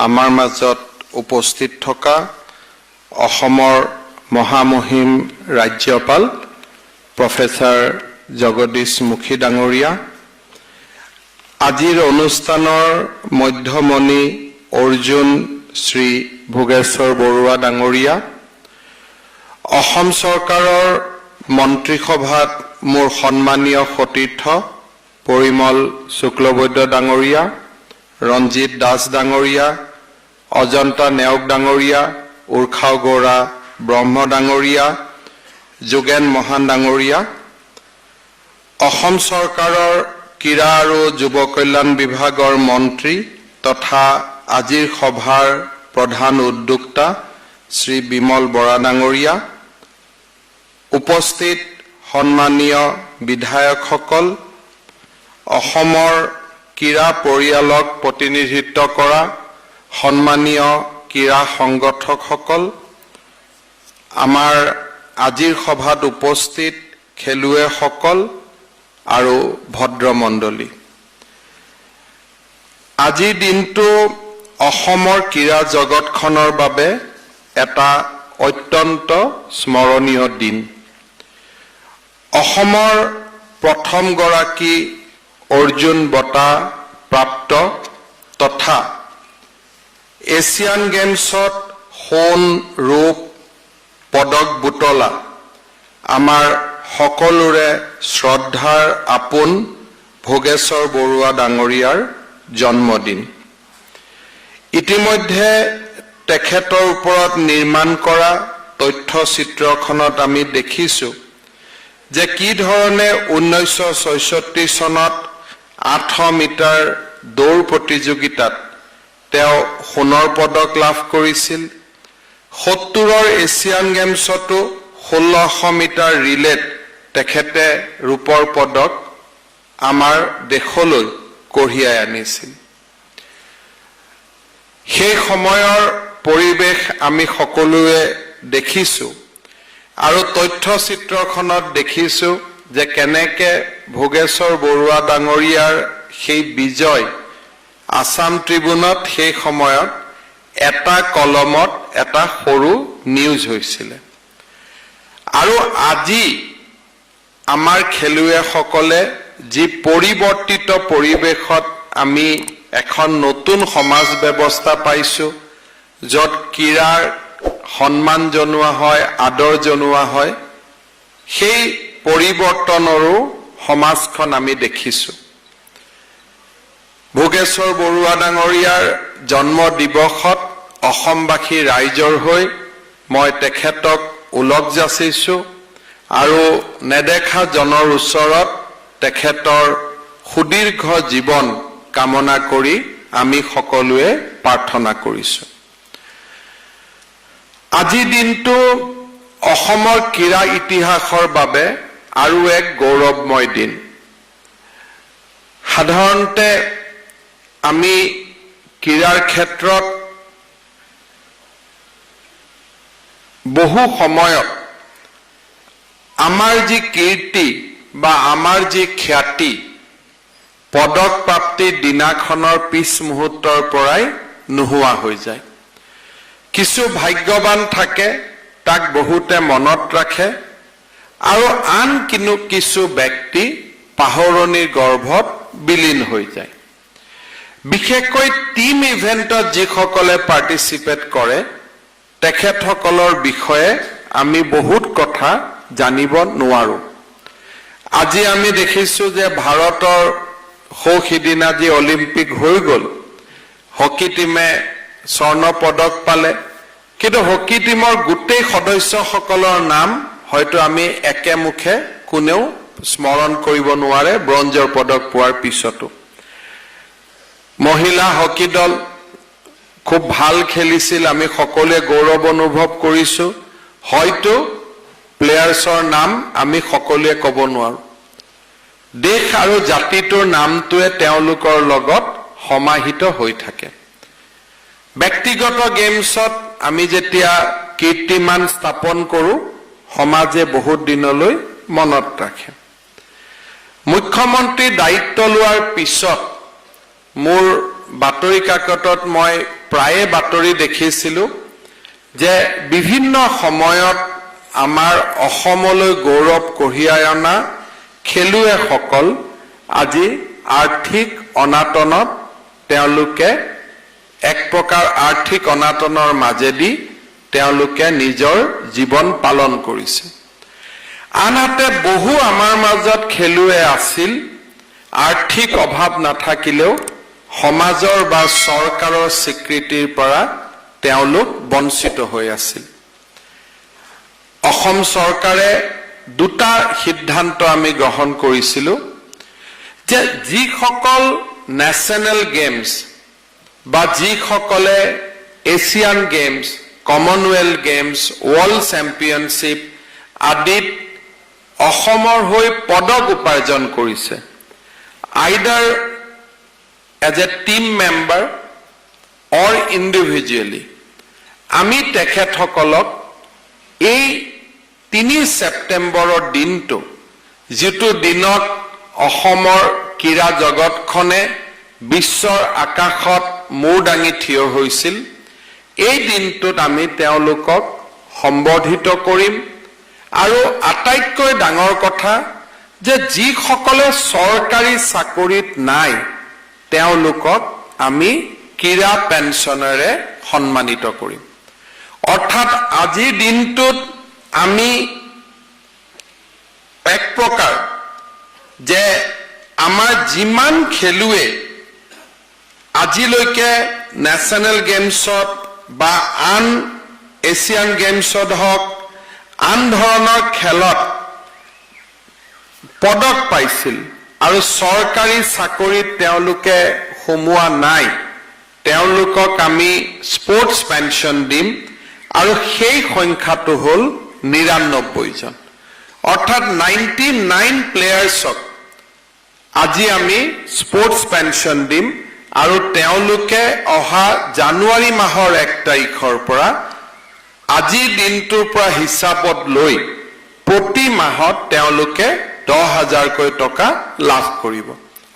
আমাৰ মাজত উপস্থিত থকা অসমৰ মহামহিম ৰাজ্যপাল প্ৰফেসৰ জগদীশ মুখী ডাঙৰীয়া, আজিৰ অনুষ্ঠানৰ মধ্যমণি অৰ্জুন শ্ৰী ভোগেশ্বৰ বৰুৱা ডাঙৰীয়া, অসম চৰকাৰৰ মন্ত্ৰীসভাত মোৰ সন্মানীয় সতীৰ্থ পৰিমল শুক্লবৈদ্য ডাঙৰীয়া, ৰঞ্জিত দাস ডাঙৰীয়া, অজন্তা নেওগ ডাঙৰীয়া, উৰ্খাও গৌৰা ব্ৰহ্ম ডাঙৰীয়া, যোগেন মহান ডাঙৰীয়া, অসম চৰকাৰৰ ক্ৰীড়া আৰু যুৱ কল্যাণ বিভাগৰ মন্ত্ৰী তথা আজিৰ সভাৰ প্ৰধান উদ্যোক্তা শ্ৰী বিমল বৰা ডাঙৰীয়া, উপস্থিত সন্মানীয় বিধায়কসকল, অসমৰ ক্ৰীড়া পৰিয়ালক প্ৰতিনিধিত্ব কৰা সন্মানীয় ক্ৰীড়া সংগঠকসকল, আমাৰ আজিৰ সভাত উপস্থিত খেলুৱৈসকল আৰু ভদ্ৰমণ্ডলী, আজিৰ দিনটো অসমৰ ক্ৰীড়া জগতখনৰ বাবে এটা অত্যন্ত স্মৰণীয় দিন। অসমৰ প্ৰথমগৰাকী অৰ্জুন বঁটা প্ৰাপ্ত তথা এছিয়ান গেমছত সোণ ৰূপ পদক বুটলা আমাৰ সকলোৰে শ্ৰদ্ধাৰ আপোন ভোগেশ্বৰ বৰুৱা ডাঙৰীয়াৰ জন্মদিন। ইতিমধ্যে তেখেতৰ ওপৰত নিৰ্মাণ কৰা তথ্যচিত্ৰখনত আমি দেখিছোঁ যে কি ধৰণে 1966 চনত 800 মিটাৰ দৌৰ প্ৰতিযোগিতাত তেওঁ সোণৰ পদক লাভ কৰিছিল। 70ৰ এছিয়ান গেমছতো 1600 মিটাৰ ৰিলেত তেখেতে ৰূপৰ পদক আমাৰ দেশলৈ কঢ়িয়াই আনিছিল। সেই সময়ৰ পৰিৱেশ আমি সকলোৱে দেখিছোঁ আৰু তথ্যচিত্ৰখনত দেখিছোঁ যে কেনেকে ভোগেশ্বৰ বৰুৱা ডাঙৰীয়াৰ সেই বিজয় আসাম ট্ৰিবিউনত সেই সময়ত এটা কলমত এটা সৰু নিউজ হৈছিলে। আৰু আজি আমাৰ খেলুৱৈসকলে যি পৰিৱৰ্তিত পৰিৱেশত আমি এখন নতুন সমাজ ব্যৱস্থা পাইছোঁ, য'ত ক্ৰীড়াৰ সন্মান জনোৱা হয়, আদৰ জনোৱা হয়, সেই পৰিৱৰ্তনৰো সমাজখন আমি দেখিছোঁ। ভোগেশ্বৰ বৰুৱা ডাঙৰীয়াৰ জন্ম দিৱসত অসমবাসী ৰাইজৰ হৈ মই তেখেতক ওলগ যাচিছোঁ আৰু নেদেখা জনৰ ওচৰত তেখেতৰ সুদীৰ্ঘ জীৱন কামনা কৰি আমি সকলোৱে প্ৰাৰ্থনা কৰিছোঁ। আজিৰ দিনটো অসমৰ ক্ৰীড়া ইতিহাসৰ বাবে আৰু এক গৌৰৱময় দিন। সাধাৰণতে আমি ক্ৰীড়াৰ ক্ষেত্ৰত বহু সময়ত আমাৰ যি কীৰ্তি বা আমাৰ যি খ্যাতি পদক প্ৰাপ্তিৰ দিনাখনৰ পিছ মুহূৰ্তৰ পৰাই নোহোৱা হৈ যায়। কিছু ভাগ্যৱান থাকে, তাক বহুতে মনত ৰাখে, আৰু আন কিছু ব্যক্তি পাহৰণিৰ গৰ্ভত বিলীন হৈ যায়। বিশেষকৈ টিম ইভেণ্টত যিসকলে পাৰ্টিচিপেট কৰে তেখেতসকলৰ বিষয়ে আমি বহুত কথা জানিব নোৱাৰোঁ। আজি আমি দেখিছোঁ যে ভাৰতৰ সিদিনা যি অলিম্পিক হৈ গ'ল, হকী টীমে স্বৰ্ণ পদক পালে, কিন্তু হকী টীমৰ গোটেই সদস্যসকলৰ নাম হয়তো আমি একেমুখে কোনেও স্মৰণ কৰিব নোৱাৰে ব্ৰঞ্জৰ পদক পোৱাৰ পিছতো। মহিলা হকী দল খুব ভাল খেলিছিল, আমি সকলোৱে গৌৰৱ অনুভৱ কৰিছোঁ। হয়তো প্লেয়াৰ্ছৰ নাম আমি সকলোৱে ক'ব নোৱাৰোঁ। দেশ আৰু জাতিটোৰ নামটোৱে তেওঁলোকৰ লগত সমাহিত হৈ থাকে। ব্যক্তিগত গেমছত আমি যেতিয়া কীৰ্তিমান স্থাপন কৰোঁ, সমাজে বহুত দিনলৈ মনত ৰাখে। মুখ্যমন্ত্ৰী দায়িত্ব লোৱাৰ পিছত মোৰ বাতৰি কাকতত মই প্ৰায়ে বাতৰি দেখিছিলোঁ যে বিভিন্ন সময়ত আমাৰ অসমলৈ গৌৰৱ কঢ়িয়াই অনা খেলুৱৈসকল আজি আৰ্থিক অনাটনত তেওঁলোকে এক প্ৰকাৰ আৰ্থিক অনাটনৰ মাজেদি তেওঁলোকে নিজৰ জীৱন পালন কৰিছে আনহাতে বহু আমাৰ মাজত খেলুৱৈ আছিল আৰ্থিক অভাৱ নাথাকিলেও সমাজৰ বা চৰকাৰৰ স্বীকৃতিৰ পৰা তেওঁলোক বঞ্চিত হৈ আছিল অসম চৰকাৰে দুটা সিদ্ধান্ত আমি গ্ৰহণ কৰিছিলোঁ যে যিসকল নেশ্যনেল গেমছ বা যিসকলে Asian games Commonwealth games world championship আদিত অসমৰ হৈ পদক উপাৰ্জন কৰিছে either as a team member or individually আমি তেখেতসকলক এই 3 ছেপ্টেম্বৰৰ দিনটো যিটো দিনত অসমৰ ক্ৰীড়া জগতখনে বিশ্বৰ আকাশত মূৰ দাঙি থিয় হৈছিল এই দিনটোত আমি তেওঁলোকক সম্বৰ্ধিত কৰিম আৰু আটাইতকৈ ডাঙৰ কথা যে যিসকলে চৰকাৰী চাকৰিত নাই তেওঁলোকক আমি ক্ৰীড়া পেঞ্চনেৰে সন্মানিত কৰিম অৰ্থাৎ আজিৰ দিনটোত আমি এক প্ৰকাৰ যে আমাৰ যিমান খেলুৱে আজিলৈকে নেশ্যনেল গেমছত বা আন এছিয়ান গেমছত হওক আন ধৰণৰ খেলত পদক পাইছিল আৰু চৰকাৰী চাকৰিত তেওঁলোকে সোমোৱা নাই তেওঁলোকক আমি স্পৰ্টছ পেঞ্চন দিম আৰু সেই সংখ্যাটো হ'ল 99 জন অৰ্থাৎ 99 প্লেয়াৰ্ছক আজি আমি স্পৰ্টছ পেঞ্চন দিম আৰু তেওঁলোকে অহা জানুৱাৰী মাহৰ 1 তাৰিখৰ পৰা আজিৰ দিনটোৰ পৰা হিচাপত লৈ প্ৰতি মাহত তেওঁলোকে 10,000 টকা লাভ কৰিব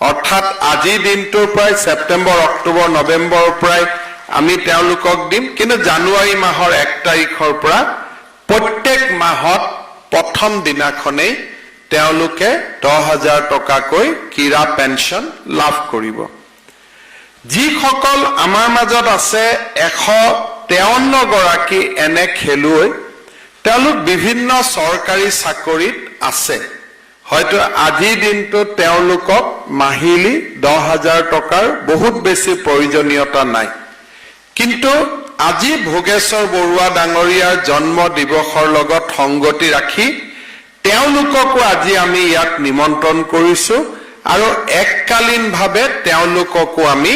অৰ্থাৎ আজিৰ দিনটোৰ পৰা ছেপ্টেম্বৰ অক্টোবৰ নৱেম্বৰৰ পৰা আমি তেওঁলোকক দিম কিন্তু জানুৱাৰী মাহৰ 1 তাৰিখৰ পৰা প্ৰত্যেক মাহত প্ৰথম দিনাখনেই তেওঁলোকে 10,000 টকাকৈ ক্ৰীড়া পেঞ্চন লাভ কৰিব যিসকল আমাৰ মাজত আছে 153 গৰাকী এনে খেলুৱৈ তেওঁলোক বিভিন্ন চৰকাৰী চাকৰিত আছে হয়তো আজিৰ দিনটোত তেওঁলোকক মাহিলি 10,000 টকাৰ বহুত বেছি প্ৰয়োজনীয়তা নাই কিন্তু আজি ভোগেশ্বৰ বৰুৱা ডাঙৰীয়াৰ জন্ম দিৱসৰ লগত সংগতি ৰাখি তেওঁলোককো আজি আমি ইয়াত নিমন্ত্ৰণ কৰিছো আৰু এককালীনভাৱে তেওঁলোককো আমি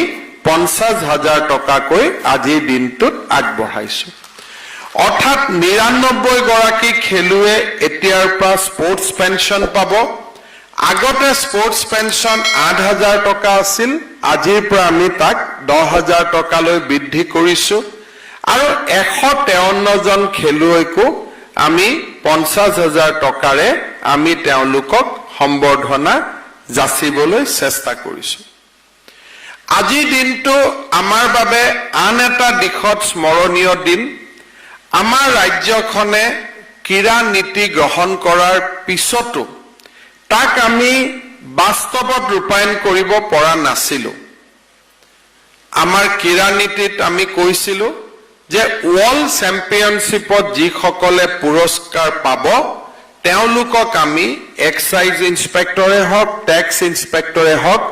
50,000 টকাকৈ আজিৰ দিনটোত আগবঢ়াইছো অৰ্থাৎ 99 গৰাকী খেলুৱে এতিয়াৰ পৰা স্পৰ্টছ পেঞ্চন পাব আগতে স্পৰ্টছ পেঞ্চন 8,000 টকা আছিল আজিৰ পৰা আমি তাক 10,000 টকালৈ বৃদ্ধি কৰিছো আৰু 153 জন খেলুৱৈকো আমি 50,000 টকাৰে আমি তেওঁলোকক সম্বৰ্ধনা যাচিবলৈ চেষ্টা কৰিছো আজিৰ দিনটো আমাৰ বাবে আন এটা দিশত স্মৰণীয় দিন আমাৰ ৰাজ্যখনে ক্ৰীড়া নীতি গ্ৰহণ কৰাৰ পিছতো তাক আমি বাস্তৱত ৰূপায়ণ কৰিব পৰা নাছিলো আমাৰ ক্ৰীড়া নীতিত আমি কৈছিলো যে ৱৰ্ল্ড চেম্পিয়নশ্বিপত যিসকলে পুৰস্কাৰ পাব তেওঁলোকক আমি এক্সাইজ ইন্সপেক্টৰে হওক টেক্স ইন্সপেক্টৰে হওক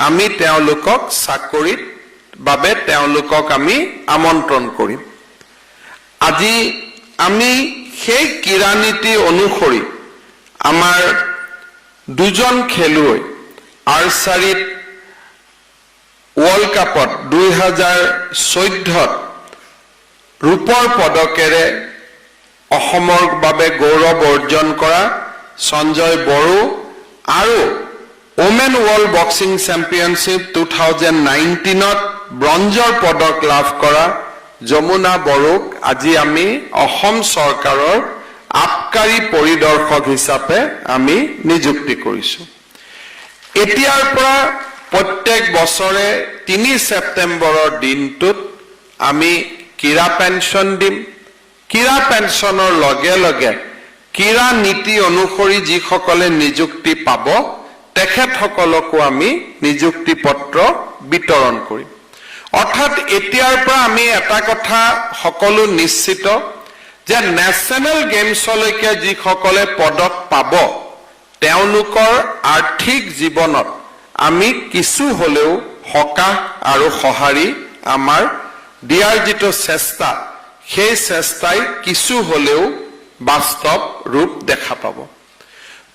আমি তেওঁলোকক চাকৰিত বাবে তেওঁলোকক আমি আমন্ত্ৰণ কৰিম আজি আমি সেই ক্ৰীড়া নীতি অনুসৰি আমাৰ দুজন খেলুৱৈ আৰ্চাৰীত ৱৰ্ল্ড কাপত 2014ত ৰূপৰ পদকেৰে অসমৰ বাবে গৌৰৱ অৰ্জন কৰা সঞ্জয় বড়ো আৰু ওমেন ৱৰ্ল্ড বক্সিং চেম্পিয়নশ্বিপ 2019ত ব্ৰঞ্জৰ পদক লাভ কৰা যমুনা বড়োক আজি আমি অসম চৰকাৰৰ আবকাৰী পৰিদৰ্শক হিচাপে আমি নিযুক্তি কৰিছো এতিয়াৰ পৰা প্ৰত্যেক বছৰে 3 ছেপ্টেম্বৰৰ দিনটোত আমি ক্ৰীড়া পেঞ্চন দিম ক্ৰীড়া পেঞ্চনৰ লগে লগে ক্ৰীড়া নীতি অনুসৰি যিসকলে নিযুক্তি পাব তেখেতসকলকো আমি নিযুক্তি পত্ৰ বিতৰণ কৰিম অৰ্থাৎ এতিয়াৰ পৰা আমি এটা কথা সকলো নিশ্চিত যে নেশ্যনেল গেমছলৈকে যিসকলে পদক পাব তেওঁলোকৰ আৰ্থিক জীৱনত আমি কিছু হলেও সকাহ আৰু সহাৰি আমাৰ দিয়াৰ যিটো চেষ্টা সেই চেষ্টাই কিছু হলেও বাস্তৱ ৰূপ দেখা পাব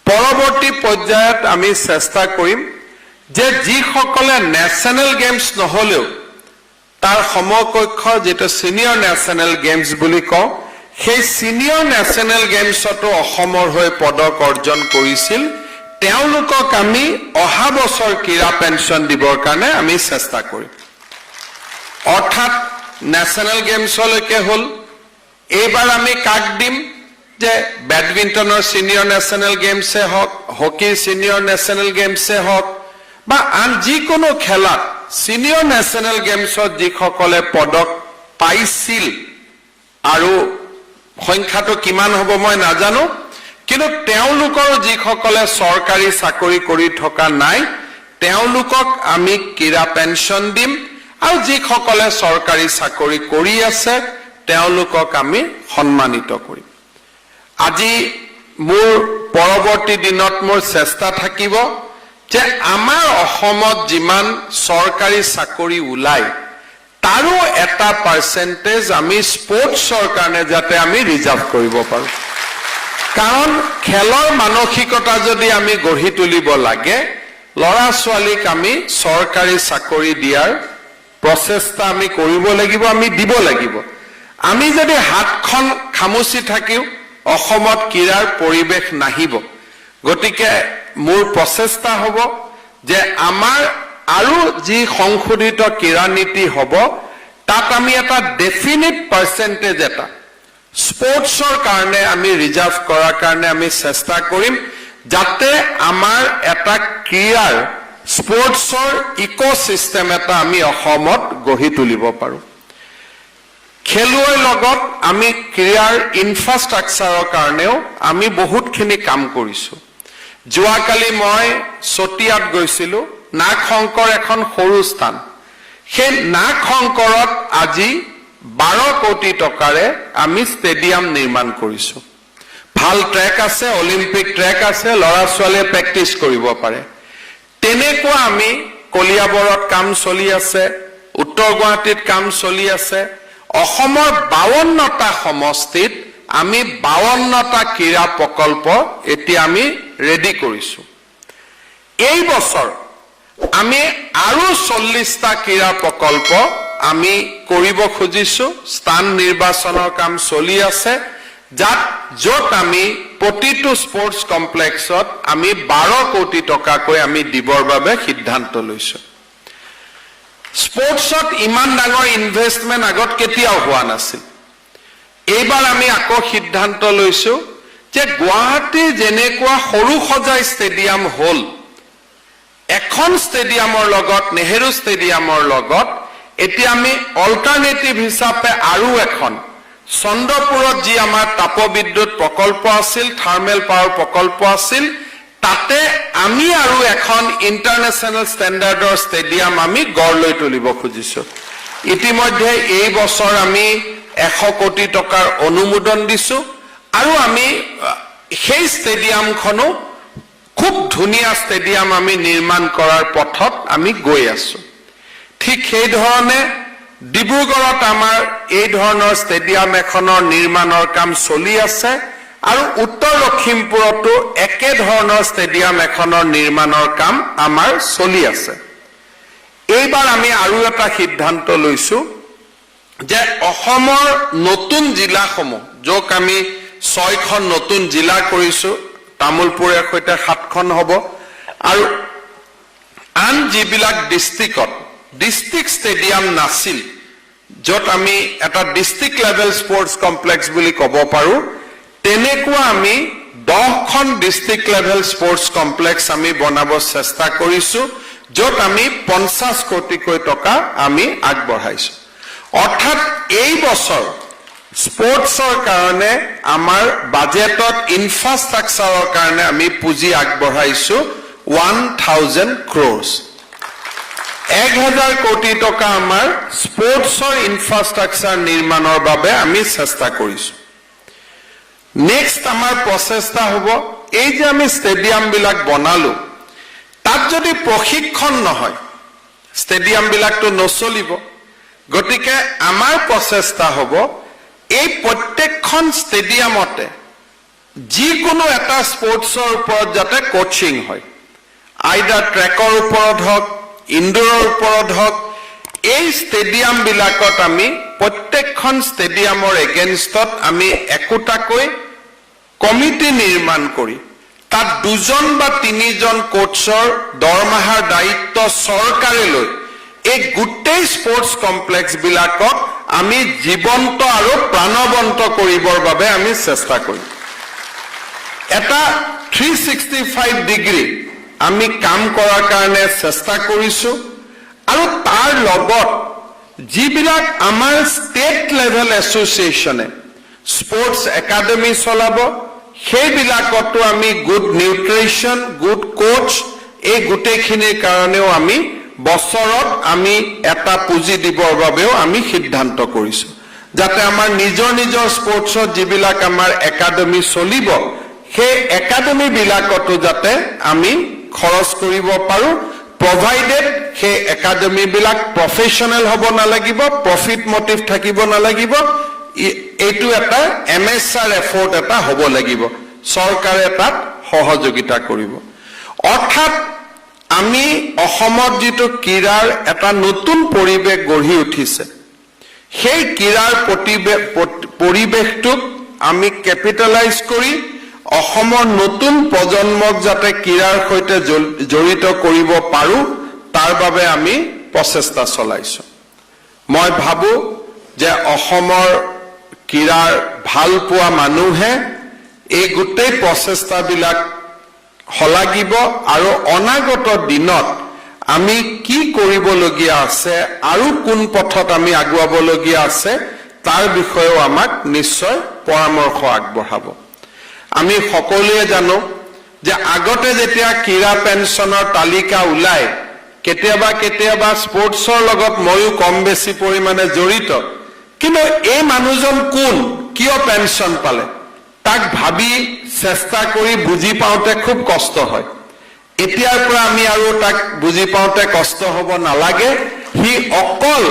পৰৱৰ্তী পৰ্যায়ত আমি চেষ্টা কৰিম যে যিসকলে নেশ্যনেল গেমছ নহলেও তাৰ সমকক্ষ যেটো সিনিয়ৰ নেশ্যনেল গেমছ বুলি কওঁ সেই সিনিয়ৰ নেশ্যনেল গেমছতো অসমৰ হৈ পদক অৰ্জন কৰিছিল তেওঁলোকক আমি অহা বছৰ ক্ৰীড়া পেঞ্চন দিবৰ কাৰণে আমি চেষ্টা কৰিম অৰ্থাৎ নেশ্যনেল গেমছলৈকে হ'ল এইবাৰ আমি কাক দিম যে বেডমিণ্টনৰ সিনিয়ৰ নেশ্যনেল গেমছে হওক হকিৰ সিনিয়ৰ নেশ্যনেল গেমছে হওক বা আন যিকোনো খেলাত সিনিয়ৰ নেশ্যনেল গেমছত যিসকলে পদক পাইছিল আৰু সংখ্যাটো কিমান হ'ব মই নাজানো কিন্তু তেওঁলোকৰ যিসকলে চৰকাৰী চাকৰি কৰি থকা নাই তেওঁলোকক আমি ক্ৰীড়া পেঞ্চন দিম আৰু যিসকলে চৰকাৰী চাকৰি কৰি আছে তেওঁলোকক আমি সন্মানিত কৰিম আজি মোৰ পৰৱৰ্তী দিনত মোৰ চেষ্টা থাকিব যে আমাৰ অসমত যিমান চৰকাৰী চাকৰি ওলায় তাৰো এটা পাৰ্চেন্টেজ আমি স্পৰ্টছৰ কাৰণে যাতে আমি ৰিজাৰ্ভ কৰিব পাৰোঁ কাৰণ খেলৰ মানসিকতা যদি আমি গঢ়ি তুলিব লাগে লৰা ছোৱালীক আমি চৰকাৰী চাকৰি দিয়াৰ প্ৰচেষ্টা আমি কৰিব লাগিব আমি দিব লাগিব আমি যদি হাতখন খামুচি থাকিও অসমত ক্ৰীড়াৰ পৰিৱেশ নাহিব গতিকে মোৰ প্ৰচেষ্টা হ'ব যে আমাৰ আৰু যি সংশোধিত ক্ৰীড়া নীতি হ'ব তাত আমি এটা ডেফিনিট পাৰ্চেন্টেজ এটা স্পৰ্টছৰ কাৰণে আমি ৰিজাৰ্ভ কৰাৰ কাৰণে আমি চেষ্টা কৰিম যাতে আমাৰ এটা ক্ৰীড়াৰ স্পৰ্টছৰ ইকোসিস্টেম এটা আমি অসমত গঢ়ি তুলিব পাৰোঁ খেলুৱৈৰ লগত আমি ক্ৰীড়াৰ ইনফ্ৰাষ্ট্ৰাকচাৰৰ কাৰণেও আমি বহুতখিনি কাম কৰিছোঁ যোৱাকালি মই চতিয়াত গৈছিলোঁ নাগশংকৰ এখন সৰু স্থান সেই নাগশংকৰত আজি 12 কোটি টকাৰে আমি ষ্টেডিয়াম নিৰ্মাণ কৰিছোঁ ভাল ট্ৰেক আছে অলিম্পিক ট্ৰেক আছে লৰা ছোৱালীয়ে প্ৰেক্টিছ কৰিব পাৰে তেনেকুৱা আমি কলিয়াবৰত কাম চলি আছে উত্তৰ গুৱাহাটীত কাম চলি আছে অসমৰ 52টা সমষ্টিত আমি 52টা ক্ৰীড়া প্ৰকল্প এতিয়া আমি ৰেডি কৰিছোঁ এই বছৰ আমি আৰু 40টা ক্ৰীড়া প্ৰকল্প আমি কৰিব খুজিছোঁ স্থান নিৰ্বাচনৰ কাম চলি আছে য'ত আমি প্ৰতিটো স্পৰ্টছ কমপ্লেক্সত আমি 12 কোটি টকাকৈ আমি দিবৰ বাবে সিদ্ধান্ত লৈছোঁ স্পৰ্টছত ইমান ডাঙৰ ইনভেষ্টমেণ্ট আগত কেতিয়াও হোৱা নাছিল এইবাৰ আমি আকৌ সিদ্ধান্ত লৈছোঁ যে গুৱাহাটীৰ যেনেকুৱা সৰু সজাই ষ্টেডিয়াম হ'ল এখন ষ্টেডিয়ামৰ লগত নেহেৰু ষ্টেডিয়ামৰ লগত এতিয়া আমি অল্টাৰনেটিভ হিচাপে আৰু এখন চন্দ্ৰপুৰত যি আমাৰ তাপবিদ্যুৎ প্ৰকল্প আছিল থাৰ্মেল পাৱাৰ প্ৰকল্প আছিল তাতে আমি আৰু এখন ইন্টাৰনেশ্যনেল ষ্টেণ্ডাৰ্ডৰ ষ্টেডিয়াম আমি গঢ় লৈ তুলিব খুজিছোঁ ইতিমধ্যে এই বছৰ আমি 100 কোটি টকাৰ অনুমোদন দিছোঁ আৰু আমি সেই ষ্টেডিয়ামখনো খুব ধুনীয়া ষ্টেডিয়াম আমি নিৰ্মাণ কৰাৰ পথত আমি গৈ আছোঁ ঠিক সেই ধৰণে ডিব্ৰুগড়ত আমাৰ এই ধৰণৰ ষ্টেডিয়াম এখনৰ নিৰ্মাণৰ কাম চলি আছে আৰু উত্তৰ লখিমপুৰতো একে ধৰণৰ ষ্টেডিয়াম এখনৰ নিৰ্মাণৰ কাম আমাৰ চলি আছে এইবাৰ আমি আৰু এটা সিদ্ধান্ত লৈছোঁ যে অসমৰ নতুন জিলাসমূহ য'ক আমি 6খন নতুন জিলা কৰিছোঁ তামুলপুৰৰ সৈতে 7খন হ'ব আৰু আন যিবিলাক ডিষ্ট্ৰিক্টত ডিষ্ট্ৰিক্ট ষ্টেডিয়াম নাছিল য'ত আমি এটা ডিষ্ট্ৰিক্ট লেভেল স্পৰ্টছ কমপ্লেক্স বুলি ক'ব পাৰোঁ তেনেকুৱা আমি 10খন ডিষ্ট্ৰিক্ট লেভেল স্পৰ্টছ কমপ্লেক্স আমি বনাব চেষ্টা কৰিছোঁ য'ত আমি 50 কোটিকৈ টকা আমি আগবঢ়াইছো অৰ্থাৎ এই বছৰ স্পৰ্টছৰ কাৰণে আমাৰ বাজেটত ইনফ্ৰাষ্ট্ৰাকচাৰৰ কাৰণে আমি পুঁজি আগবঢ়াইছো 1000 crores 1000 কোটি টকা আমাৰ স্পৰ্টছৰ ইনফ্ৰাষ্ট্ৰাকচাৰ নিৰ্মাণৰ বাবে আমি চেষ্টা কৰিছো নেক্সট আমাৰ প্ৰচেষ্টা হ'ব এই যে আমি ষ্টেডিয়াম বিলাক বনালো তাত যদি প্ৰশিক্ষণ নহয় ষ্টেডিয়াম বিলাকটো নচলিব গতিকে আমাৰ প্ৰচেষ্টা হ'ব এই প্ৰত্যেকখন ষ্টেডিয়ামতে যিকোনো এটা স্পৰ্টছৰ ওপৰত যাতে কোচিং হয় আইদাৰ ট্ৰেকৰ ওপৰত হওক ইনডোৰৰ ওপৰত হওক এই ষ্টেডিয়াম বিলাকত আমি প্ৰত্যেকখন ষ্টেডিয়ামৰ এগেইনষ্টত আমি একোটাকৈ কমিটি নিৰ্মাণ কৰি তাত 2 বা 3জন কোচৰ দৰমহাৰ দায়িত্ব চৰকাৰে লৈ এই গোটেই স্পৰ্টছ কমপ্লেক্স বিলাকক আমি জীৱন্ত আৰু প্ৰাণৱন্ত কৰিবৰ বাবে আমি চেষ্টা কৰিম এটা 365 ডিগ্ৰী আমি কাম কৰাৰ কাৰণে চেষ্টা কৰিছো আৰু তাৰ লগত যিবিলাক আমাৰ ষ্টেট লেভেল এছ'চিয়েশ্যনে স্পৰ্টছ একাডেমি চলাব সেইবিলাকতো আমি গুড নিউট্ৰিশ্যন গুড কোচ এই গোটেইখিনিৰ কাৰণেও আমি বছৰত আমি এটা পুঁজি দিবৰ বাবেও আমি সিদ্ধান্ত কৰিছো যাতে আমাৰ নিজৰ নিজৰ স্পৰ্টছত যিবিলাক আমাৰ একাডেমি চলিব সেই একাডেমি বিলাকতো যাতে আমি খৰচ কৰিব পাৰো provided সেই একাডেমি বিলাক প্ৰফেশনাল হ'ব নালাগিব প্ৰফিট মোটিভ থাকিব নালাগিব এইটো এটা এমএসআৰ এফৰ্ট এটা হ'ব লাগিব চৰকাৰে তাত সহযোগিতা কৰিব অৰ্থাৎ আমি অসমত যিটো ক্ৰীড়াৰ এটা নতুন পৰিৱেশ গঢ়ি উঠিছে সেই ক্ৰীড়াৰ পৰিৱেশটোক আমি কেপিটেলাইজ কৰি অসমৰ নতুন প্ৰজন্মক যাতে ক্ৰীড়াৰ সৈতে জড়িত কৰিব পাৰো তাৰ বাবে আমি প্ৰচেষ্টা চলাইছো মই ভাবো যে অসমৰ ক্ৰীড়াৰ ভাল পোৱা মানুহে এই গোটেই প্ৰচেষ্টাবিলাক হলাগিব আৰু অনাগত দিনত আমি কি কৰিবলগীয়া আছে আৰু কোন পথত আমি আগুৱাবলগীয়া আছে তাৰ বিষয়েও আমাক নিশ্চয় পৰামৰ্শ আগবঢ়াব আমি সকলোৱে জানো যে আগতে যেতিয়া ক্ৰীড়া পেঞ্চনৰ তালিকা ওলায় কেতিয়াবা স্পৰ্টছৰ লগত ময়ো কম বেছি পৰিমাণে জড়িত কিন্তু এই মানুহজন কোন কিয় পেঞ্চন পালে তাক ভাবি চেষ্টা কৰি বুজি পাওঁতে খুব কষ্ট হয় এতিয়াৰ পৰা আমি আৰু তাক বুজি পাওঁতে কষ্ট হ'ব নালাগে হি অকল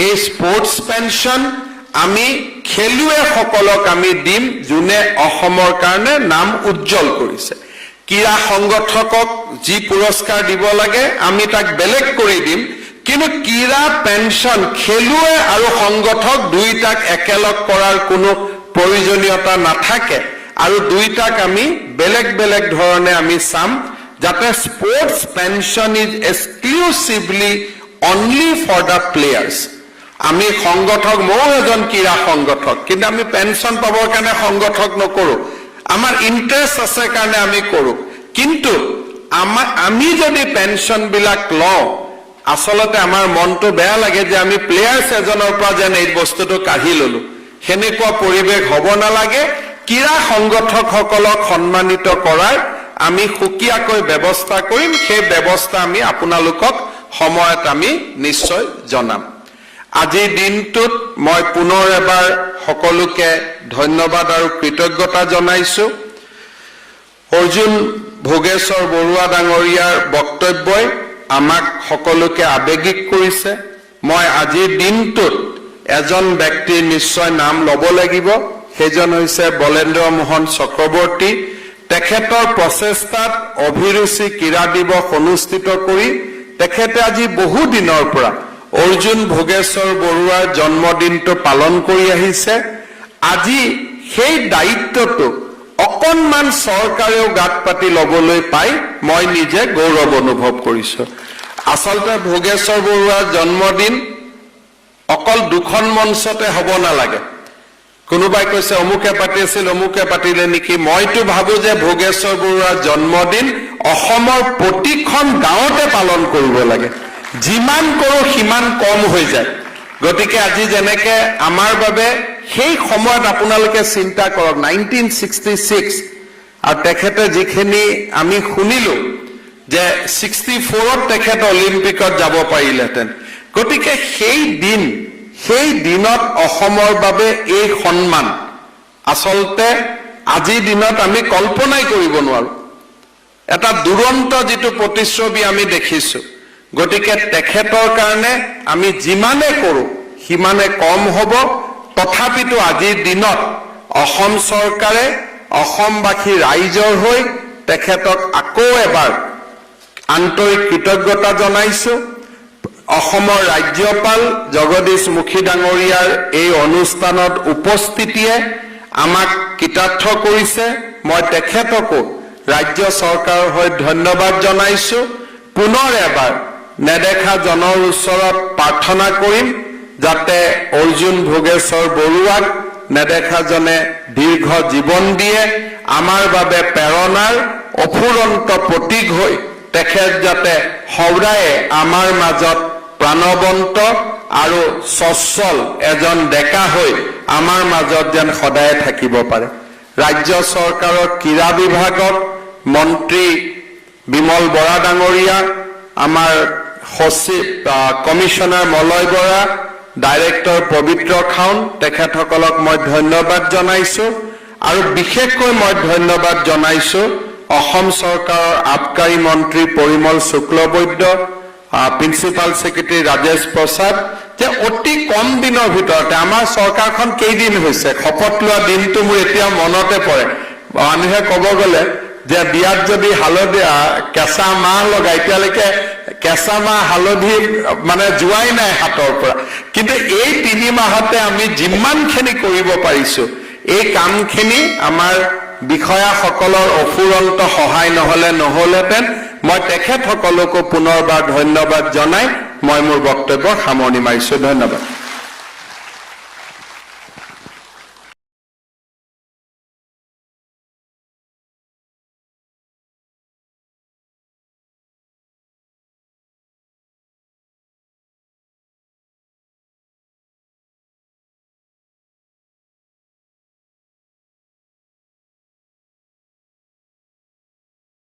এই স্পৰ্টছ পেঞ্চন আমি খেলুৱৈসকলক আমি দিম যোনে অসমৰ কাৰণে নাম উজ্জ্বল কৰিছে ক্ৰীড়া সংগঠকক যি পুৰস্কাৰ দিব লাগে আমি তাক বেলেগ কৰি দিম কিন্তু ক্ৰীড়া পেঞ্চন খেলুৱৈ আৰু সংগঠক দুইটাক একেলগ কৰাৰ কোনো প্ৰয়োজনীয়তা নাথাকে আৰু দুইটাক আমি বেলেগ বেলেগ ধৰণে আমি চাম যাতে sports pension is exclusively only for the players আমি সংগঠক মও এজন ক্ৰীড়া সংগঠক কিন্তু আমি পেঞ্চন পাবৰ কাৰণে সংগঠক নকৰো আমাৰ ইন্টাৰেষ্ট আছে কাৰণে আমি কৰো কিন্তু আমি যদি পেঞ্চন বিলাক লওঁ আসলতে আমাৰ মনটো বেয়া লাগে যে আমি প্লেয়াৰ্ছ এজনৰ পৰা যেন এই বস্তুটো কাঢ়ি ললো সেনেকুৱা পৰিৱেশ হ'ব নালাগে ক্ৰীড়া সংগঠকসকলক সন্মানিত কৰাৰ আমি সুকীয়াকৈ ব্যৱস্থা কৰিম সেই ব্যৱস্থা আমি আপোনালোকক সময়ত আমি নিশ্চয় জনাম আজিৰ দিনটোত মই পুনৰ এবাৰ সকলোকে ধন্যবাদ আৰু কৃতজ্ঞতা জনাইছো অৰ্জুন ভোগেশ্বৰ বৰুৱা ডাঙৰীয়াৰ বক্তব্যই আমাক সকলোকে আবেগিক কৰিছে মই আজিৰ দিনটোত এজন ব্যক্তিৰ নিশ্চয় নাম ল'ব লাগিব সেইজন হৈছে বলেন্দ্ৰ মোহন চক্ৰৱৰ্তী তেখেতৰ প্ৰচেষ্টাত অভিৰুচি ক্ৰীড়া দিৱস অনুষ্ঠিত কৰি তেখেতে আজি বহু দিনৰ পৰা অৰ্জুন ভোগেশ্বৰ বৰুৱাৰ জন্মদিনটো পালন কৰি আহিছে আজি সেই দায়িত্বটো অকণমান চৰকাৰেও গাত পাতি ল'বলৈ পাই মই নিজে গৌৰৱ অনুভৱ কৰিছো আসলতে ভোগেশ্বৰ বৰুৱাৰ জন্মদিন অকল দুখন মঞ্চতে হ'ব নালাগে কোনোবাই কৈছে অমুকে পাতিলে নেকি মইতো ভাবো যে ভোগেশ্বৰ বৰুৱাৰ জন্মদিন অসমৰ প্ৰতিখন গাঁৱতে পালন কৰিব লাগে যিমান কৰো সিমান কম হৈ যায় গতিকে আজি যেনেকে আমাৰ বাবে সেই সময়ত আপোনালোকে চিন্তা কৰক 1966 আৰু তেখেতে যিখিনি আমি শুনিলো যে 64ত তেখেত অলিম্পিকত যাব পাৰিলেহেঁতেন গতিকে সেই দিনত অসমৰ বাবে এই সন্মান আচলতে আজিৰ দিনত আমি কল্পনাই কৰিব নোৱাৰো এটা দুৰন্ত যিটো প্ৰতিচ্ছবি আমি দেখিছো গতিকে তেখেতৰ কাৰণে আমি যিমানে কৰো সিমানে কম হ'ব তথাপিতো আজিৰ দিনত অসম চৰকাৰে অসমবাসী ৰাইজৰ হৈ তেখেতক আকৌ এবাৰ আন্তৰিক কৃতজ্ঞতা জনাইছো অসমৰ ৰাজ্যপাল জগদীশ মুখী ডাঙৰীয়াৰ এই অনুষ্ঠানত উপস্থিতিয়ে আমাক কৃতাৰ্থ কৰিছে মই তেখেতকো ৰাজ্য চৰকাৰৰ হৈ ধন্যবাদ জনাইছো পুনৰ এবাৰ নেদেখা জনৰ ওচৰত প্ৰাৰ্থনা কৰিম যাতে অৰ্জুন ভোগেশ্বৰ বৰুৱাক নেদেখাজনে দীৰ্ঘ জীৱন দিয়ে আমাৰ বাবে প্ৰেৰণাৰ অফুৰন্ত প্ৰতীক হৈ তেখেত যাতে সদায়ে আমাৰ মাজত প্ৰাণবন্ত আৰু সচ্ছল এজন ডেকা হৈ আমাৰ মাজত যেন সদায় থাকিব পাৰে ৰাজ্য চৰকাৰৰ ক্ৰীড়া বিভাগত মন্ত্ৰী বিমল বৰা ডাঙৰীয়া আমাৰ সচিব কমিশনাৰ মলয় বৰা ডাইৰেক্টৰ পবিত্ৰ খাউন তেখেতসকলক মই ধন্যবাদ জনাইছো আৰু বিশেষকৈ মই ধন্যবাদ জনাইছো অসম চৰকাৰৰ আবকাৰী মন্ত্ৰী পৰিমল শুক্লবৈদ্য প্ৰিন্সিপাল সেক্ৰেটাৰী ৰাজেশ প্ৰসাদ যে অতি কম দিনৰ ভিতৰতে আমাৰ চৰকাৰখন কেইদিন হৈছে শপত লোৱা দিনটো মোৰ এতিয়া মনতে পৰে মানুহে ক'ব গ'লে যে বিয়াত যদি হালধি কেঁচা মাহ লগাই এতিয়ালৈকে কেঁচা মাহ হালধি মানে যোৱাই নাই হাতৰ পৰা কিন্তু এই 3 মাহতে আমি যিমানখিনি কৰিব পাৰিছো এই কামখিনি আমাৰ বিষয়াসকলৰ অফুৰন্ত সহায় নহ'লেহেঁতেন মই তেখেতসকলকো পুনৰবাৰ ধন্যবাদ জনাই মই মোৰ বক্তব্য সামৰণি মাৰিছো ধন্যবাদ